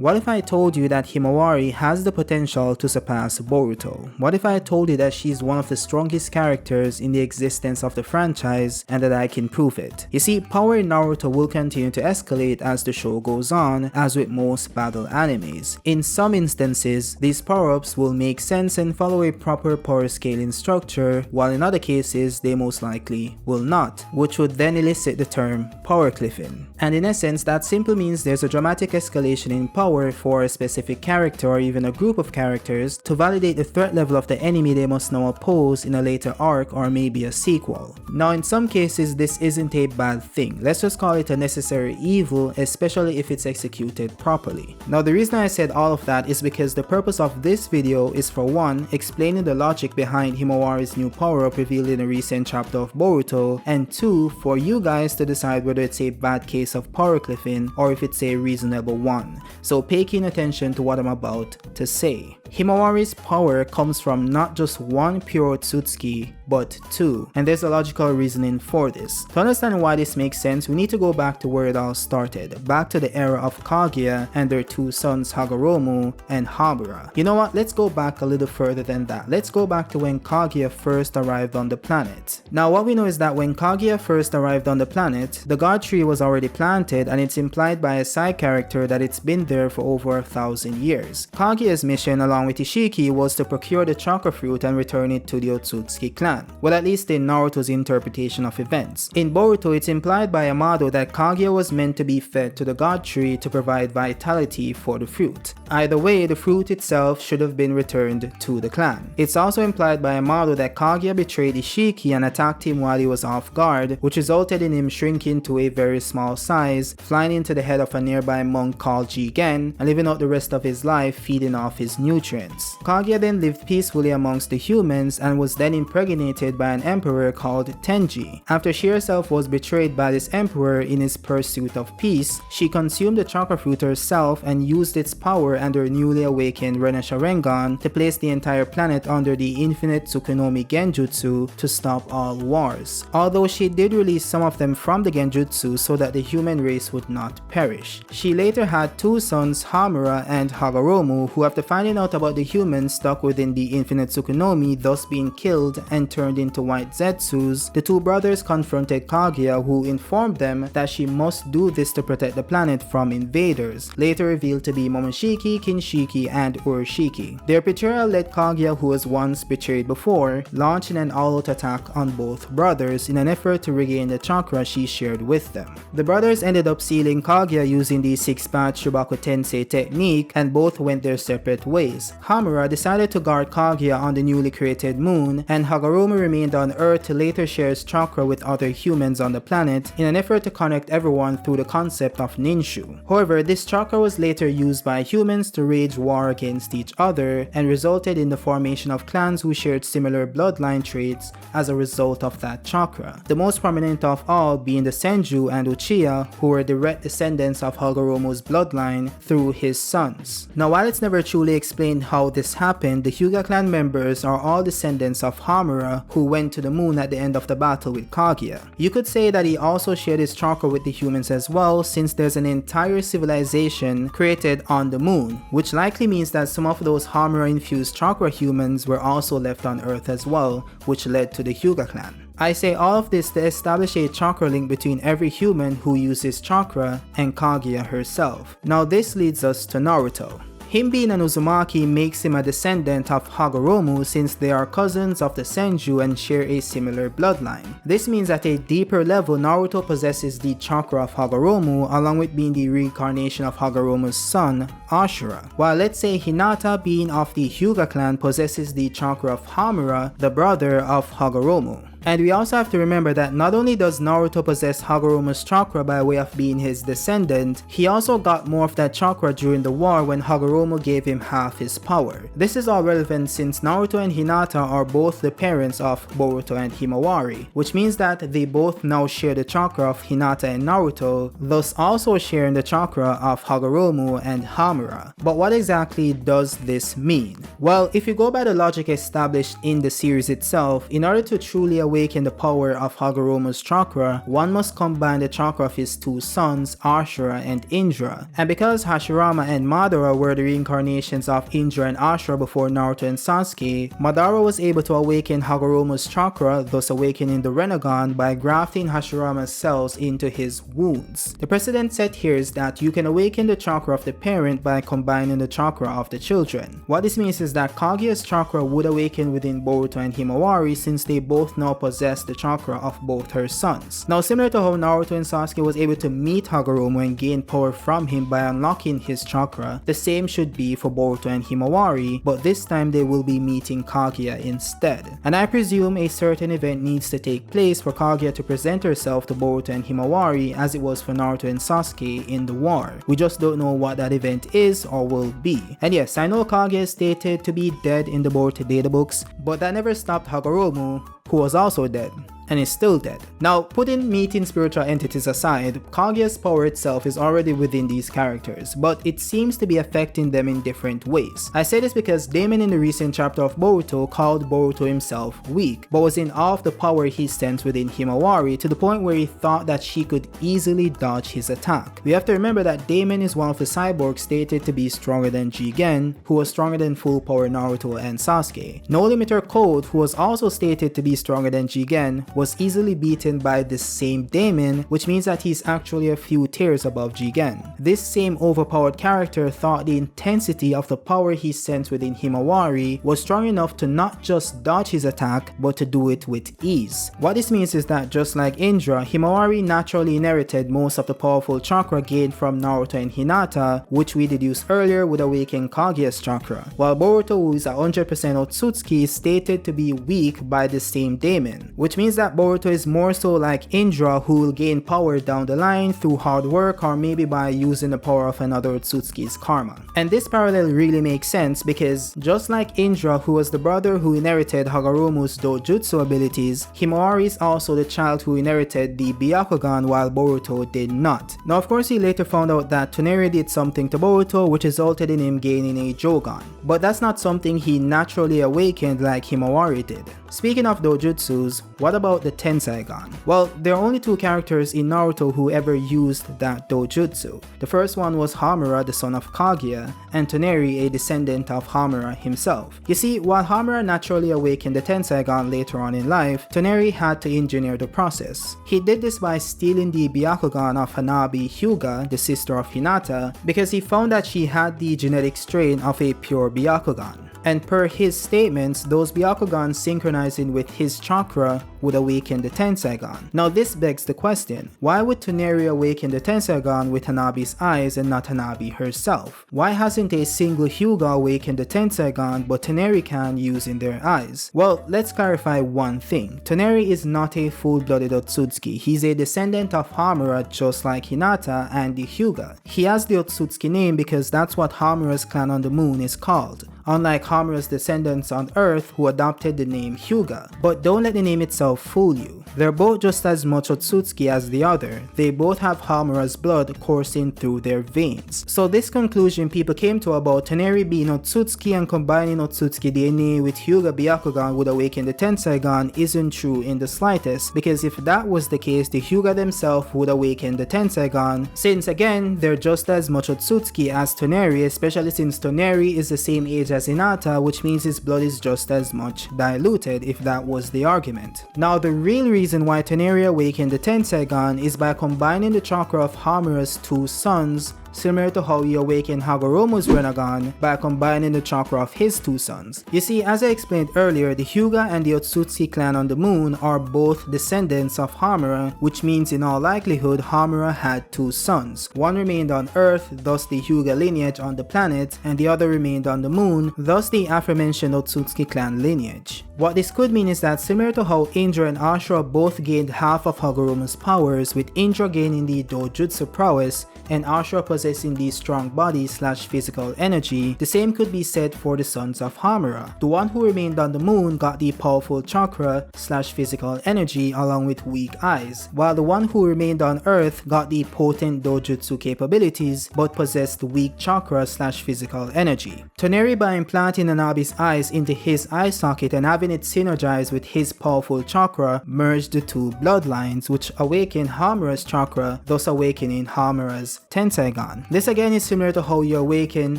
What if I told you that Himawari has the potential to surpass Boruto? What if I told you that she's one of the strongest characters in the existence of the franchise and that I can prove it? You see, power in Naruto will continue to escalate as the show goes on, as with most battle animes. In some instances, these power-ups will make sense and follow a proper power scaling structure, while in other cases they most likely will not, which would then elicit the term power cliffing. And in essence, that simply means there's a dramatic escalation in power for a specific character or even a group of characters to validate the threat level of the enemy they must now oppose in a later arc or maybe a sequel. Now in some cases this isn't a bad thing, let's just call it a necessary evil, especially if it's executed properly. Now the reason I said all of that is because the purpose of this video is, for one, explaining the logic behind Himawari's new power-up revealed in a recent chapter of Boruto, and two, for you guys to decide whether it's a bad case of power cliffing or if it's a reasonable one. So pay keen attention to what I'm about to say. Himawari's power comes from not just one pure Otsutsuki, but two, and there's a logical reasoning for this. To understand why this makes sense, we need to go back to where it all started, back to the era of Kaguya and their two sons Hagoromo and Hamura. You know what, let's go back a little further than that. Let's go back to when Kaguya first arrived on the planet. Now what we know is that when Kaguya first arrived on the planet, the god tree was already planted, and it's implied by a side character that it's been there for over 1,000 years. Kaguya's mission along with Ishiki was to procure the chakra fruit and return it to the Otsutsuki clan. Well, at least in Naruto's interpretation of events. In Boruto, it's implied by Amado that Kaguya was meant to be fed to the god tree to provide vitality for the fruit. Either way, the fruit itself should have been returned to the clan. It's also implied by Amado that Kaguya betrayed Ishiki and attacked him while he was off guard, which resulted in him shrinking to a very small size, flying into the head of a nearby monk called Jigen, and living out the rest of his life feeding off his nutrients. Kaguya then lived peacefully amongst the humans and was then impregnated by an emperor called Tenji. After she herself was betrayed by this emperor in his pursuit of peace, she consumed the chakra fruit herself and used its power and her newly awakened Ren Sharingan to place the entire planet under the infinite Tsukunomi Genjutsu to stop all wars. Although she did release some of them from the Genjutsu so that the human race would not perish. She later had two sons, Hamura and Hagoromo, who after finding out about the humans stuck within the infinite Tsukunomi thus being killed and turned into white Zetsus, the two brothers confronted Kaguya, who informed them that she must do this to protect the planet from invaders, later revealed to be Momoshiki, Kinshiki, and Urashiki. Their betrayal led Kaguya, who was once betrayed before, launching an all-out attack on both brothers in an effort to regain the chakra she shared with them. The brothers ended up sealing Kaguya using the 6-path Shubaku Tensei technique, and both went their separate ways. Hamura decided to guard Kaguya on the newly created moon, and Hagoromo remained on Earth to later share his chakra with other humans on the planet in an effort to connect everyone through the concept of Ninshu. However, this chakra was later used by humans to wage war against each other and resulted in the formation of clans who shared similar bloodline traits as a result of that chakra. The most prominent of all being the Senju and Uchiha, who were direct descendants of Hagoromo's bloodline through his sons. Now while it's never truly explained how this happened, the Hyuga clan members are all descendants of Hamura, who went to the moon at the end of the battle with Kaguya. You could say that he also shared his chakra with the humans as well, since there's an entire civilization created on the moon, which likely means that some of those Hamura infused chakra humans were also left on Earth as well, which led to the Hyuga clan. I say all of this to establish a chakra link between every human who uses chakra and Kaguya herself. Now this leads us to Naruto. Him being an Uzumaki makes him a descendant of Hagoromo, since they are cousins of the Senju and share a similar bloodline. This means at a deeper level, Naruto possesses the chakra of Hagoromo, along with being the reincarnation of Hagoromo's son, Ashura. While let's say Hinata, being of the Hyuga clan, possesses the chakra of Hamura, the brother of Hagoromo. And we also have to remember that not only does Naruto possess Hagoromo's chakra by way of being his descendant, he also got more of that chakra during the war when Hagoromo gave him half his power. This is all relevant since Naruto and Hinata are both the parents of Boruto and Himawari, which means that they both now share the chakra of Hinata and Naruto, thus also sharing the chakra of Hagoromo and Hamura. But what exactly does this mean? Well, if you go by the logic established in the series itself, in order to truly awaken the power of Hagoromo's chakra, one must combine the chakra of his two sons, Ashura and Indra. And because Hashirama and Madara were the reincarnations of Indra and Ashura before Naruto and Sasuke, Madara was able to awaken Hagoromo's chakra, thus awakening the Rinnegan by grafting Hashirama's cells into his wounds. The precedent set here is that you can awaken the chakra of the parent by combining the chakra of the children. What this means is that Kaguya's chakra would awaken within Boruto and Himawari since they both now possess the chakra of both her sons. Now, similar to how Naruto and Sasuke was able to meet Hagoromo and gain power from him by unlocking his chakra, the same should be for Boruto and Himawari, but this time they will be meeting Kaguya instead. And I presume a certain event needs to take place for Kaguya to present herself to Boruto and Himawari as it was for Naruto and Sasuke in the war. We just don't know what that event is or will be. And yes, I know Kaguya is stated to be dead in the Boruto databooks, but that never stopped Hagoromo, who was also dead and is still dead. Now, putting meeting spiritual entities aside, Kaguya's power itself is already within these characters, but it seems to be affecting them in different ways. I say this because Daemon in the recent chapter of Boruto called Boruto himself weak, but was in awe of the power he sensed within Himawari to the point where he thought that she could easily dodge his attack. We have to remember that Daemon is one of the cyborgs stated to be stronger than Jigen, who was stronger than full power Naruto and Sasuke. No Limiter Code, who was also stated to be stronger than Jigen, was easily beaten by this same Daemon, which means that he's actually a few tiers above Jigen. This same overpowered character thought the intensity of the power he sensed within Himawari was strong enough to not just dodge his attack, but to do it with ease. What this means is that just like Indra, Himawari naturally inherited most of the powerful chakra gained from Naruto and Hinata, which we deduced earlier would awaken Kaguya's chakra, while Boruto, who is 100% Otsutsuki, is stated to be weak by the same Daemon, which means that Boruto is more so like Indra, who will gain power down the line through hard work or maybe by using the power of another Otsutsuki's karma. And this parallel really makes sense because just like Indra, who was the brother who inherited Hagoromo's dojutsu abilities, Himawari is also the child who inherited the Byakugan while Boruto did not. Now of course he later found out that Tsuneri did something to Boruto which resulted in him gaining a Jogan, but that's not something he naturally awakened like Himawari did. Speaking of dojutsus, what about the Tenseigan? Well, there are only two characters in Naruto who ever used that dojutsu. The first one was Hamura, the son of Kaguya, and Tsuneri, a descendant of Hamura himself. You see, while Hamura naturally awakened the Tenseigan later on in life, Tsuneri had to engineer the process. He did this by stealing the Byakugan of Hanabi Hyuga, the sister of Hinata, because he found that she had the genetic strain of a pure Byakugan. And per his statements, those Byakugans synchronizing with his chakra would awaken the Tenseigan. Now this begs the question, why would Tsuneri awaken the Tenseigan with Hanabi's eyes and not Hanabi herself? Why hasn't a single Hyuga awakened the Tenseigan but Tsuneri can using their eyes? Well, let's clarify one thing. Tsuneri is not a full-blooded Otsutsuki. He's a descendant of Hamura just like Hinata and the Hyuga. He has the Otsutsuki name because that's what Hamura's clan on the moon is called, unlike Hamura's descendants on Earth who adopted the name Hyuga. But don't let the name itself fool you. They're both just as much Otsutsuki as the other. They both have Hamura's blood coursing through their veins. So this conclusion people came to about Tsuneri being Otsutsuki and combining Otsutsuki DNA with Hyuga Byakugan would awaken the Tenseigan isn't true in the slightest, because if that was the case, the Hyuga themselves would awaken the Tenseigan, since again, they're just as much Otsutsuki as Tsuneri, especially since Tsuneri is the same age as Hinata, which means his blood is just as much diluted if that was the argument. Now the real reason why Tsuneri awakened the Tenseigan is by combining the chakra of Hamura's two sons, similar to how he awakened Hagoromo's Rinnegan by combining the chakra of his two sons. You see, as I explained earlier, the Hyuga and the Otsutsuki clan on the moon are both descendants of Hamura, which means in all likelihood Hamura had two sons. One remained on Earth, thus the Hyuga lineage on the planet, and the other remained on the moon, thus the aforementioned Otsutsuki clan lineage. What this could mean is that similar to how Indra and Ashura both gained half of Hagoromo's powers, with Indra gaining the dojutsu prowess and Ashura possessing possessing the strong body slash physical energy, the same could be said for the sons of Hamura. The one who remained on the moon got the powerful chakra slash physical energy along with weak eyes, while the one who remained on Earth got the potent dojutsu capabilities but possessed weak chakra slash physical energy. Toneri, by implanting Nanabi's eyes into his eye socket and having it synergize with his powerful chakra, merged the two bloodlines, which awakened Hamura's chakra, thus awakening Hamura's Tenseigan. This again is similar to how you awaken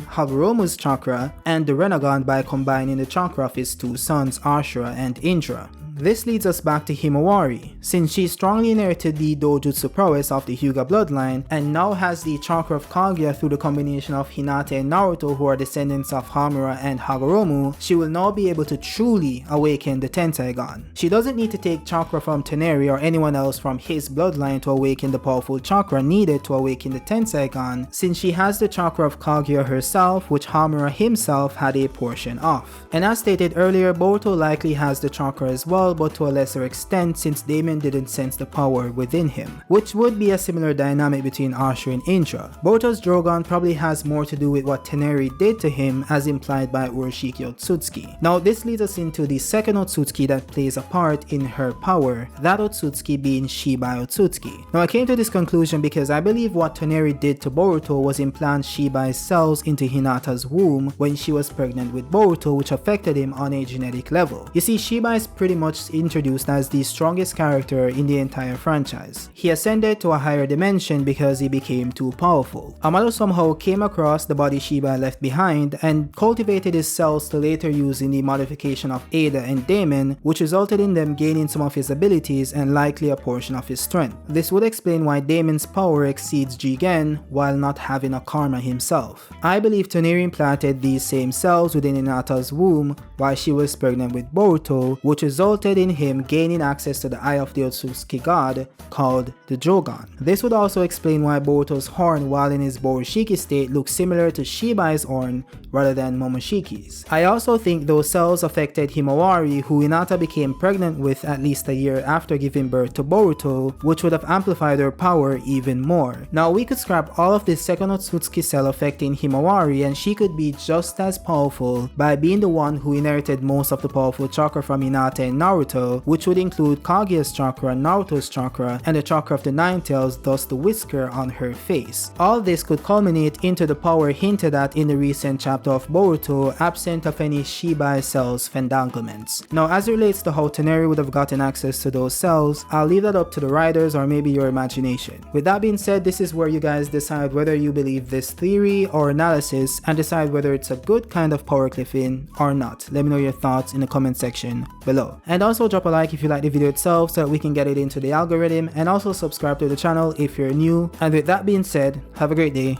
Hagoromu's chakra and the Renegon by combining the chakra of his two sons Ashura and Indra. This leads us back to Himawari, since she strongly inherited the dojutsu prowess of the Hyuga bloodline and now has the chakra of Kaguya through the combination of Hinata and Naruto, who are descendants of Hamura and Hagoromu. She will now be able to truly awaken the Tenseigan. She doesn't need to take chakra from Toneri or anyone else from his bloodline to awaken the powerful chakra needed to awaken the Tenseigan, since she has the chakra of Kaguya herself, which Hamura himself had a portion of. And as stated earlier, Boruto likely has the chakra as well, but to a lesser extent, since Damon didn't sense the power within him, which would be a similar dynamic between Ashura and Indra. Boruto's Drogon probably has more to do with what Toneri did to him, as implied by Urashiki Otsutsuki. Now this leads us into the second Otsutsuki that plays a part in her power, that Otsutsuki being Shibai Otsutsuki. Now I came to this conclusion because I believe what Toneri did to Boruto was implant Shibai's cells into Hinata's womb when she was pregnant with Boruto, which affected him on a genetic level. You see, Shibai is pretty much introduced as the strongest character in the entire franchise. He ascended to a higher dimension because he became too powerful. Amado somehow came across the body Shibai left behind and cultivated his cells to later use in the modification of Ada and Damon, which resulted in them gaining some of his abilities and likely a portion of his strength. This would explain why Damon's power exceeds Jigen while not having a karma himself. I believe Toneri implanted these same cells within Hinata's womb while she was pregnant with Boruto, which resulted in him gaining access to the eye of the Otsutsuki god called the Jogan. This would also explain why Boruto's horn while in his Borushiki state looks similar to Shibai's horn rather than Momoshiki's. I also think those cells affected Himawari, who Hinata became pregnant with at least a year after giving birth to Boruto, which would have amplified her power even more. Now we could scrap all of this second Otsutsuki cell affecting Himawari and she could be just as powerful by being the one who inherited most of the powerful chakra from Hinata and Naruto, which would include Kaguya's chakra, Naruto's chakra, and the chakra of the Nine Tails, thus the whisker on her face. All this could culminate into the power hinted at in the recent chapter of Boruto, absent of any Shibai cells fendanglements. Now as it relates to how Toneri would have gotten access to those cells, I'll leave that up to the writers or maybe your imagination. With that being said, this is where you guys decide whether you believe this theory or analysis and decide whether it's a good kind of power cliffing or not. Let me know your thoughts in the comment section below. And also drop a like if you like the video itself so that we can get it into the algorithm, and also subscribe to the channel if you're new. And with that being said, have a great day.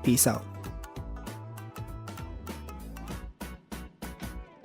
Peace out.